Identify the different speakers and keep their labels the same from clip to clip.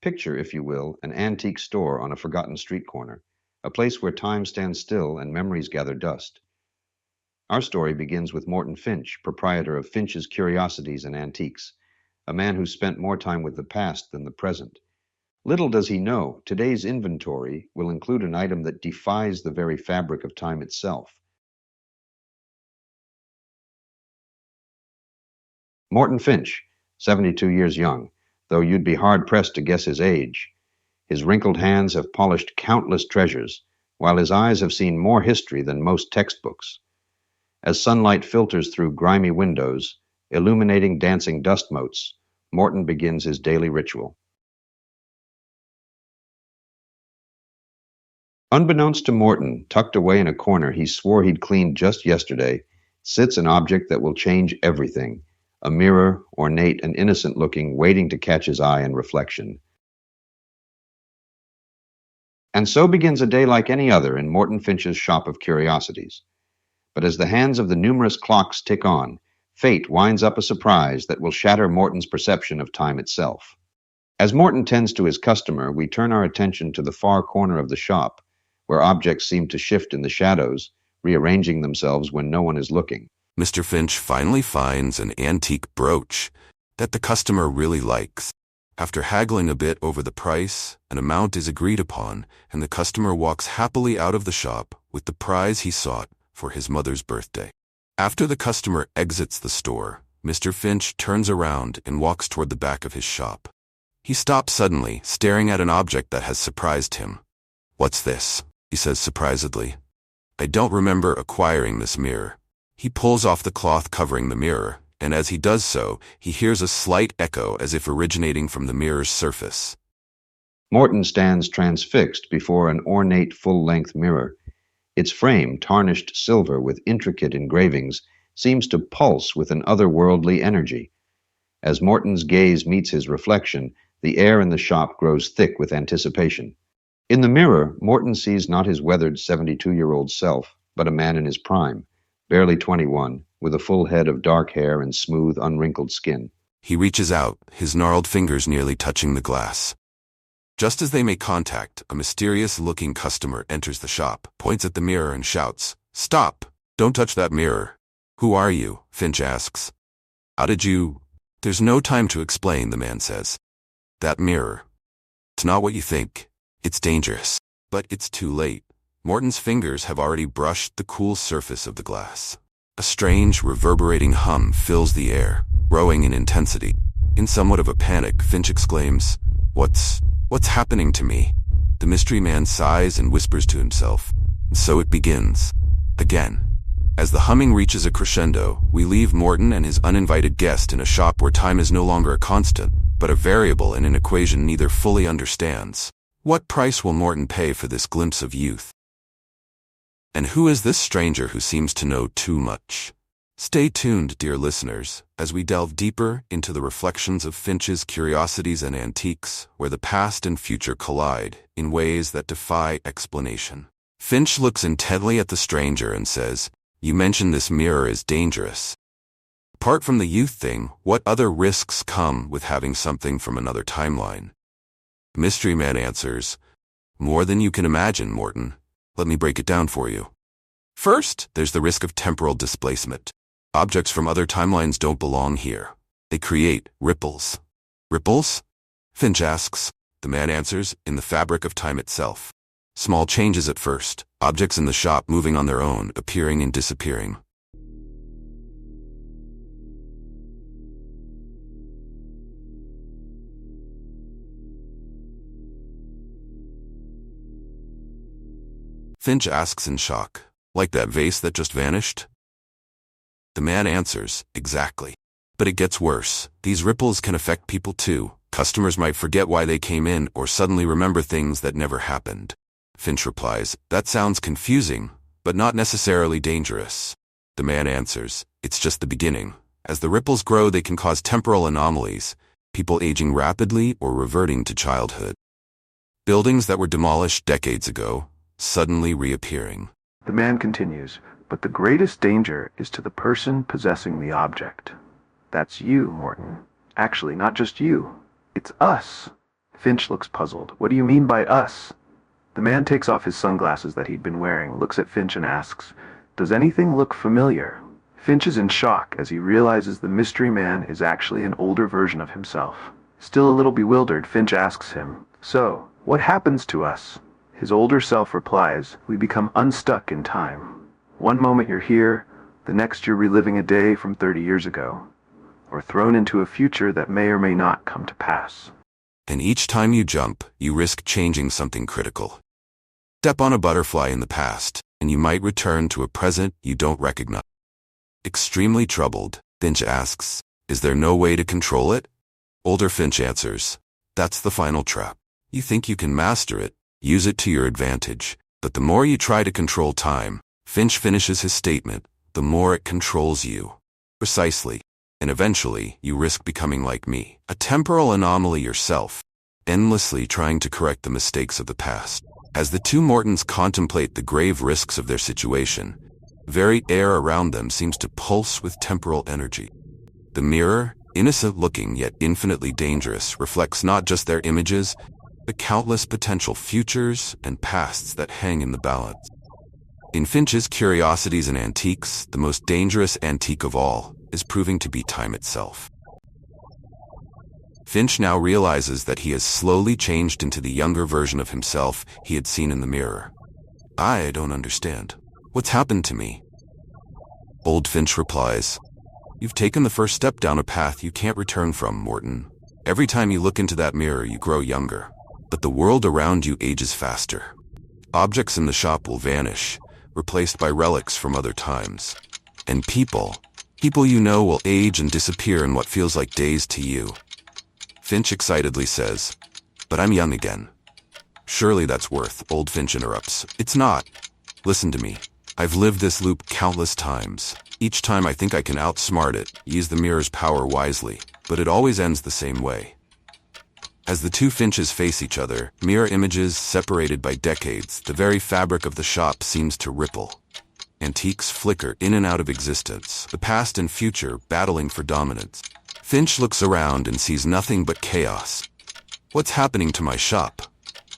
Speaker 1: Picture, if you will, an antique store on a forgotten street corner, a place where time stands still and memories gather dust. Our story begins with Morton Finch, proprietor of Finch's Curiosities and Antiques, a man who spent more time with the past than the present. Little does he know, today's inventory will include an item that defies the very fabric of time itself. Morton Finch, 72 years young, though you'd be hard-pressed to guess his age. His wrinkled hands have polished countless treasures, while his eyes have seen more history than most textbooks. As sunlight filters through grimy windows, illuminating dancing dust motes, Morton begins his daily ritual. Unbeknownst to Morton, tucked away in a corner he swore he'd cleaned just yesterday, sits an object that will change everything, a mirror, ornate and innocent-looking, waiting to catch his eye and reflection. And so begins a day like any other in Morton Finch's shop of curiosities. But as the hands of the numerous clocks tick on, fate winds up a surprise that will shatter Morton's perception of time itself. As Morton tends to his customer, we turn our attention to the far corner of the shop, where objects seem to shift in the shadows, rearranging themselves when no one is looking.
Speaker 2: Mr. Finch finally finds an antique brooch that the customer really likes. After haggling a bit over the price, an amount is agreed upon, and the customer walks happily out of the shop with the prize he sought for his mother's birthday. After the customer exits the store, Mr. Finch turns around and walks toward the back of his shop. He stops suddenly, staring at an object that has surprised him. "What's this?" he says surprisedly. "I don't remember acquiring this mirror." He pulls off the cloth covering the mirror, and as he does so, he hears a slight echo as if originating from the mirror's surface.
Speaker 1: Morton stands transfixed before an ornate full-length mirror. Its frame, tarnished silver with intricate engravings, seems to pulse with an otherworldly energy. As Morton's gaze meets his reflection, the air in the shop grows thick with anticipation. In the mirror, Morton sees not his weathered 72-year-old self, but a man in his prime, barely 21, with a full head of dark hair and smooth, unwrinkled skin.
Speaker 2: He reaches out, his gnarled fingers nearly touching the glass. Just as they make contact, a mysterious-looking customer enters the shop, points at the mirror and shouts, "Stop! Don't touch that mirror." "Who are you?" Finch asks. "How did you—" "There's no time to explain," the man says. "That mirror. It's not what you think. It's dangerous." But it's too late. Morton's fingers have already brushed the cool surface of the glass. A strange, reverberating hum fills the air, growing in intensity. In somewhat of a panic, Finch exclaims, What's happening to me?" The mystery man sighs and whispers to himself. And so it begins. Again. As the humming reaches a crescendo, we leave Morton and his uninvited guest in a shop where time is no longer a constant, but a variable in an equation neither fully understands. What price will Morton pay for this glimpse of youth? And who is this stranger who seems to know too much? Stay tuned, dear listeners, as we delve deeper into the reflections of Finch's Curiosities and Antiques, where the past and future collide in ways that defy explanation. Finch looks intently at the stranger and says, "You mentioned this mirror is dangerous. Apart from the youth thing, what other risks come with having something from another timeline?" The mystery man answers, "More than you can imagine, Morton. Let me break it down for you. First, there's the risk of temporal displacement. Objects from other timelines don't belong here. They create ripples." "Ripples?" Finch asks. The man answers, "In the fabric of time itself. Small changes at first, objects in the shop moving on their own, appearing and disappearing. Finch asks in shock, "Like that vase that just vanished?" The man answers, "Exactly. But it gets worse. These ripples can affect people too. Customers might forget why they came in or suddenly remember things that never happened." Finch replies, "That sounds confusing, but not necessarily dangerous." The man answers, "It's just the beginning. As the ripples grow, they can cause temporal anomalies, people aging rapidly or reverting to childhood. Buildings that were demolished decades ago, suddenly reappearing."
Speaker 3: The man continues, "But the greatest danger is to the person possessing the object. That's you, Morton. Actually, not just you. It's us. Finch looks puzzled. What do you mean by us? The man takes off his sunglasses that he'd been wearing, looks at Finch and asks, "Does anything look familiar?" Finch is in shock as he realizes the mystery man is actually an older version of himself. Still a little bewildered, Finch asks him, "So, what happens to us?" His older self replies, "We become unstuck in time. One moment you're here, the next you're reliving a day from 30 years ago, or thrown into a future that may or may not come to pass."
Speaker 2: And each time you jump, you risk changing something critical. Step on a butterfly in the past, and you might return to a present you don't recognize. Extremely troubled, Finch asks, "Is there no way to control it?" Older Finch answers, "That's the final trap. You think you can master it, use it to your advantage, but the more you try to control time," Finch finishes his statement, "the more it controls you." Precisely. And eventually, you risk becoming like me, a temporal anomaly yourself, endlessly trying to correct the mistakes of the past. As the two Mortons contemplate the grave risks of their situation, the very air around them seems to pulse with temporal energy. The mirror, innocent-looking yet infinitely dangerous, reflects not just their images, but countless potential futures and pasts that hang in the balance. In Finch's Curiosities and Antiques, the most dangerous antique of all is proving to be time itself. Finch now realizes that he has slowly changed into the younger version of himself he had seen in the mirror. "I don't understand. What's happened to me?" Old Finch replies, "You've taken the first step down a path you can't return from, Morton. Every time you look into that mirror, you grow younger, but the world around you ages faster. Objects in the shop will vanish, replaced by relics from other times. And people you know will age and disappear in what feels like days to you." Finch excitedly says, "But I'm young again." "Surely that's worth," Old Finch interrupts. "It's not. Listen to me. I've lived this loop countless times. Each time I think I can outsmart it, use the mirror's power wisely, but it always ends the same way." As the two Finches face each other, mirror images separated by decades, the very fabric of the shop seems to ripple. Antiques flicker in and out of existence, the past and future battling for dominance. Finch looks around and sees nothing but chaos. "What's happening to my shop?"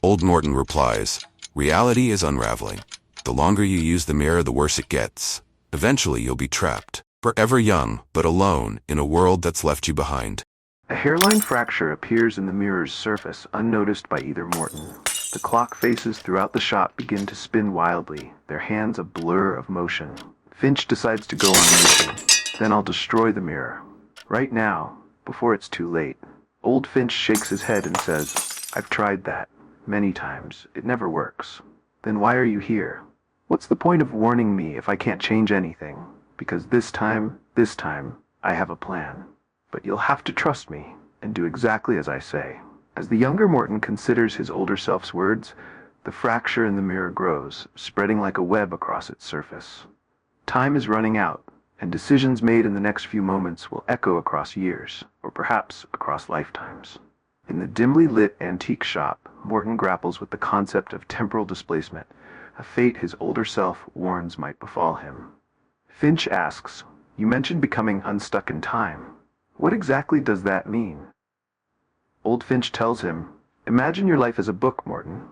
Speaker 2: Old Morton replies, "Reality is unraveling. The longer you use the mirror, the worse it gets. Eventually you'll be trapped, forever young, but alone, in a world that's left you behind."
Speaker 3: A hairline fracture appears in the mirror's surface, unnoticed by either Morton. The clock faces throughout the shop begin to spin wildly, their hands a blur of motion. Finch decides to go on a mission. "Then I'll destroy the mirror. Right now, before it's too late." Old Finch shakes his head and says, "I've tried that. Many times. It never works." "Then why are you here? What's the point of warning me if I can't change anything? Because this time, I have a plan. But you'll have to trust me, and do exactly as I say." As the younger Morton considers his older self's words, the fracture in the mirror grows, spreading like a web across its surface. Time is running out, and decisions made in the next few moments will echo across years, or perhaps across lifetimes. In the dimly lit antique shop, Morton grapples with the concept of temporal displacement, a fate his older self warns might befall him. Finch asks, "You mentioned becoming unstuck in time. What exactly does that mean?" Old Finch tells him, "Imagine your life as a book, Morton.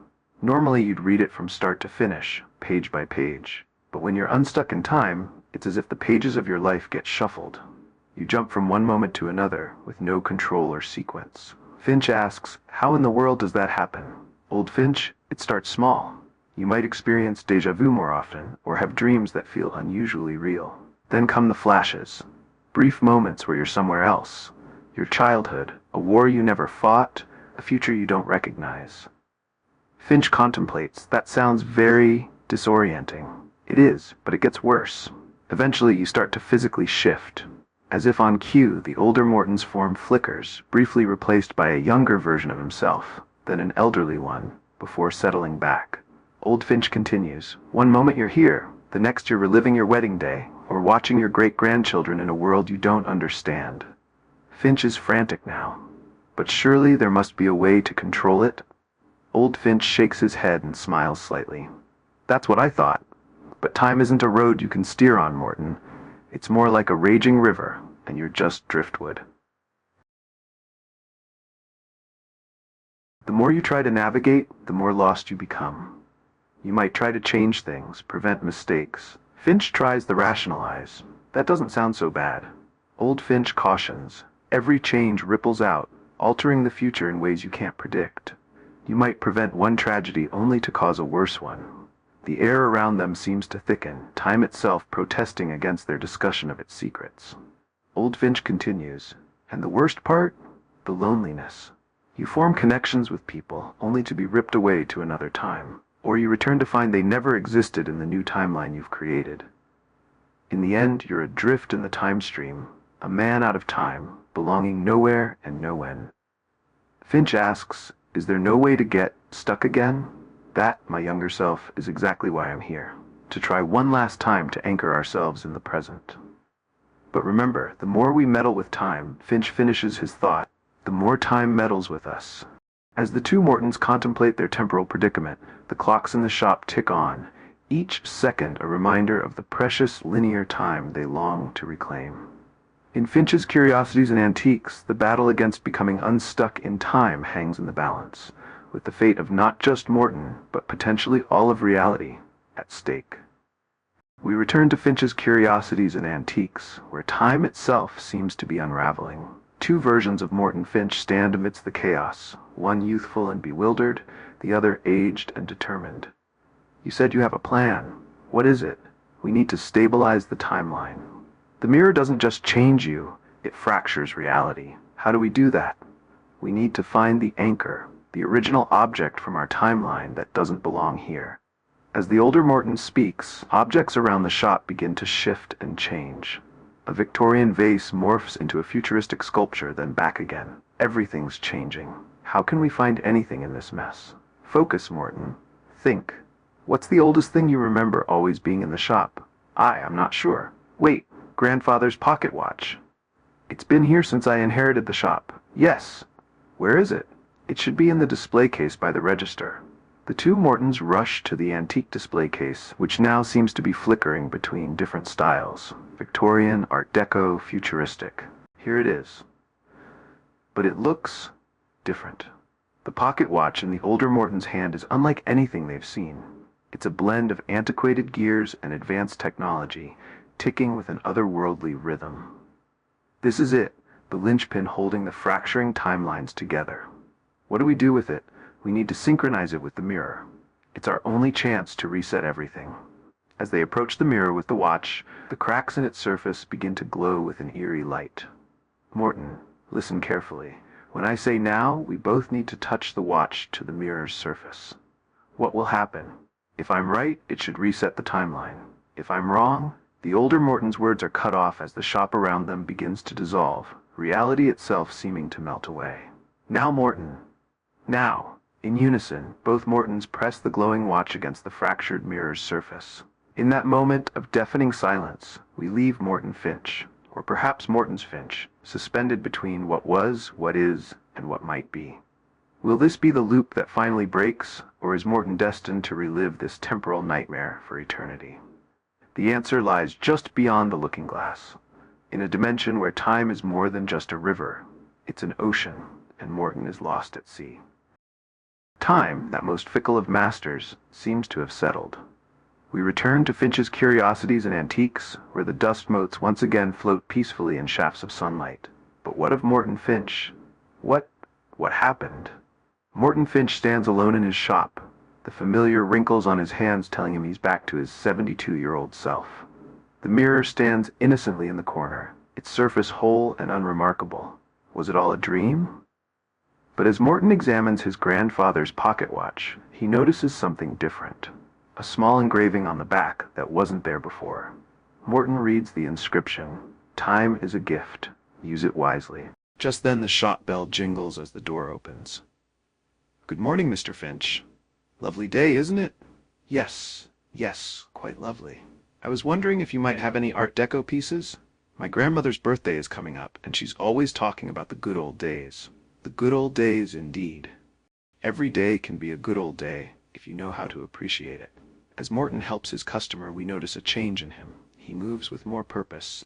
Speaker 3: Normally you'd read it from start to finish, page by page. But when you're unstuck in time, it's as if the pages of your life get shuffled. You jump from one moment to another, with no control or sequence." Finch asks, "How in the world does that happen?" Old Finch, "It starts small. You might experience déjà vu more often, or have dreams that feel unusually real. Then come the flashes. Brief moments where you're somewhere else. Your childhood, a war you never fought, a future you don't recognize." Finch contemplates. "That sounds very disorienting." "It is, but it gets worse. Eventually you start to physically shift. As if on cue, the older Morton's form flickers, briefly replaced by a younger version of himself, then an elderly one, before settling back." Old Finch continues, "One moment you're here, the next you're reliving your wedding day, or watching your great-grandchildren in a world you don't understand." Finch is frantic now. But surely there must be a way to control it? Old Finch shakes his head and smiles slightly. "That's what I thought. But time isn't a road you can steer on, Morton. It's more like a raging river, and you're just driftwood." The more you try to navigate, the more lost you become. You might try to change things, prevent mistakes. Finch tries to rationalize. That doesn't sound so bad. Old Finch cautions. Every change ripples out, altering the future in ways you can't predict. You might prevent one tragedy only to cause a worse one. The air around them seems to thicken, time itself protesting against their discussion of its secrets. Old Finch continues, and the worst part? The loneliness. You form connections with people, only to be ripped away to another time, or you return to find they never existed in the new timeline you've created. In the end, you're adrift in the time stream, a man out of time, belonging nowhere and no when. Finch asks, is there no way to get stuck again? That, my younger self, is exactly why I'm here, to try one last time to anchor ourselves in the present. But remember, the more we meddle with time, Finch finishes his thought, the more time meddles with us. As the two Mortons contemplate their temporal predicament, the clocks in the shop tick on, each second a reminder of the precious linear time they long to reclaim. In Finch's Curiosities and Antiques, the battle against becoming unstuck in time hangs in the balance, with the fate of not just Morton, but potentially all of reality at stake. We return to Finch's Curiosities and Antiques, where time itself seems to be unraveling. Two versions of Morton Finch stand amidst the chaos, one youthful and bewildered, the other aged and determined. You said you have a plan. What is it? We need to stabilize the timeline. The mirror doesn't just change you, it fractures reality. How do we do that? We need to find the anchor, the original object from our timeline that doesn't belong here. As the older Morton speaks, objects around the shop begin to shift and change. A Victorian vase morphs into a futuristic sculpture, then back again. Everything's changing. How can we find anything in this mess? Focus, Morton. Think. What's the oldest thing you remember always being in the shop? I'm not sure. Wait, grandfather's pocket watch. It's been here since I inherited the shop. Yes. Where is it? It should be in the display case by the register. The two Mortons rush to the antique display case, which now seems to be flickering between different styles. Victorian, Art Deco, futuristic. Here it is. But it looks different. The pocket watch in the older Morton's hand is unlike anything they've seen. It's a blend of antiquated gears and advanced technology, ticking with an otherworldly rhythm. This is it, the linchpin holding the fracturing timelines together. What do we do with it? We need to synchronize it with the mirror. It's our only chance to reset everything. As they approach the mirror with the watch, the cracks in its surface begin to glow with an eerie light. Morton, listen carefully. When I say now, we both need to touch the watch to the mirror's surface. What will happen? If I'm right, it should reset the timeline. If I'm wrong, the older Morton's words are cut off as the shop around them begins to dissolve, reality itself seeming to melt away. Now, Morton. Now. In unison, both Mortons press the glowing watch against the fractured mirror's surface. In that moment of deafening silence, we leave Morton Finch, or perhaps Morton's Finch, suspended between what was, what is, and what might be. Will this be the loop that finally breaks, or is Morton destined to relive this temporal nightmare for eternity? The answer lies just beyond the looking glass, in a dimension where time is more than just a river. It's an ocean, and Morton is lost at sea. Time, that most fickle of masters, seems to have settled. We return to Finch's Curiosities and Antiques, where the dust motes once again float peacefully in shafts of sunlight. But what of Morton Finch? What happened? Morton Finch stands alone in his shop, the familiar wrinkles on his hands telling him he's back to his 72-year-old self. The mirror stands innocently in the corner, its surface whole and unremarkable. Was it all a dream? But as Morton examines his grandfather's pocket watch, he notices something different. A small engraving on the back that wasn't there before. Morton reads the inscription, "Time is a gift. Use it wisely." Just then the shop bell jingles as the door opens. "Good morning, Mr. Finch. Lovely day, isn't it?" Yes, quite lovely. I was wondering if you might have any Art Deco pieces? My grandmother's birthday is coming up, and she's always talking about the good old days. The good old days, indeed. Every day can be a good old day if you know how to appreciate it. As Morton helps his customer, we notice a change in him. He moves with more purpose,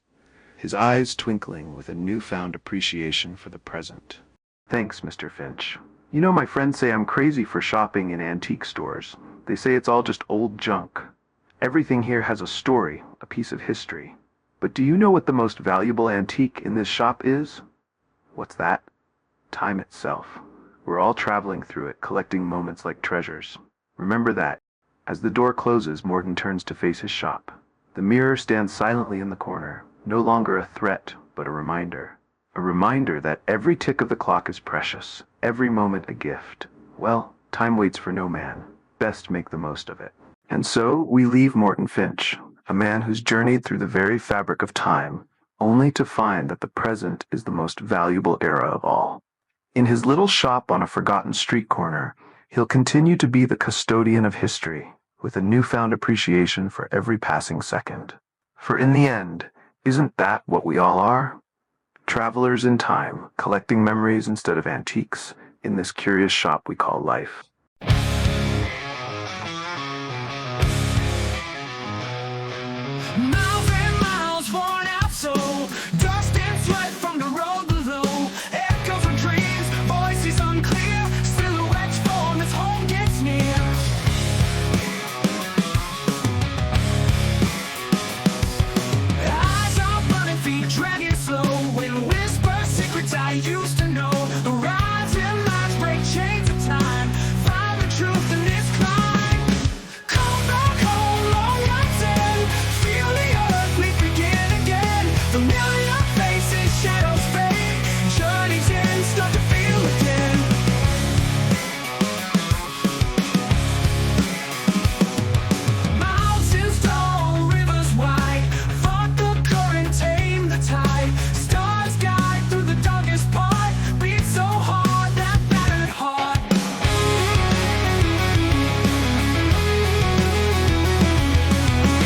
Speaker 3: his eyes twinkling with a newfound appreciation for the present. "Thanks, Mr. Finch. You know, my friends say I'm crazy for shopping in antique stores. They say it's all just old junk. Everything here has a story, a piece of history. But do you know what the most valuable antique in this shop is? What's that? Time itself. We're all traveling through it, collecting moments like treasures. Remember that. As the door closes, Morton turns to face his shop. The mirror stands silently in the corner, no longer a threat, but a reminder. A reminder that every tick of the clock is precious, every moment a gift. Well, time waits for no man. Best make the most of it. And so we leave Morton Finch, a man who's journeyed through the very fabric of time, only to find that the present is the most valuable era of all. In his little shop on a forgotten street corner, he'll continue to be the custodian of history, with a newfound appreciation for every passing second. For in the end, isn't that what we all are? Travelers in time, collecting memories instead of antiques, in this curious shop we call life.
Speaker 4: Miles and miles worn out, so dust and sweat from the road below. Echoes of dreams, voices unclear, silhouettes form as home gets near. Eyes are burning, feet dragging slow. When whisper secrets I used to know. The rise and lines break chains of time. Find the truth in this climb. Come back home, long nights end. Feel the earth, we begin again. Familiar faces, shadows fade. Journeys end, start to feel again. Mountains tall, rivers wide. Fought the current, tame the tide. Stars guide through the darkest part. Beat so hard that battered heart.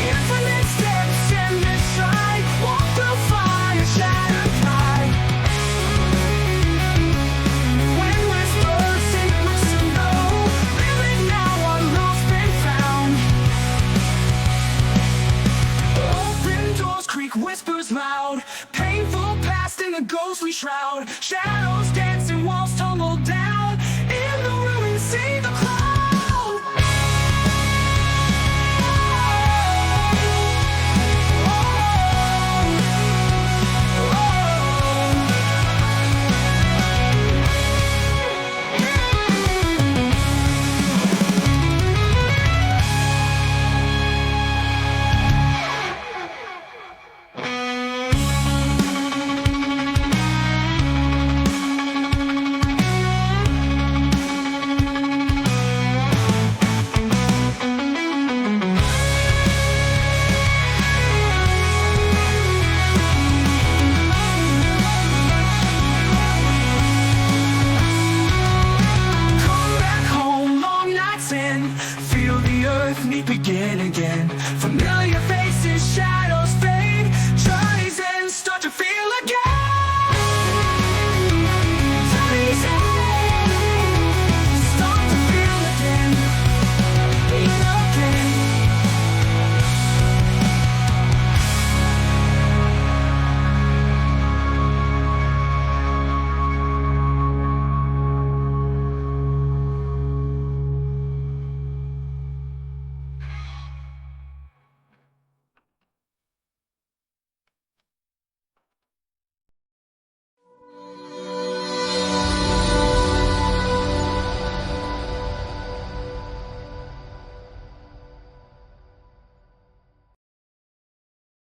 Speaker 4: Infinite steps in this stride. Walk through fire, shattered pride. When whispers secrets to know. Living now, our love's been found. Open doors creak, whispers loud. Painful past in the ghostly shroud. Shadows dance.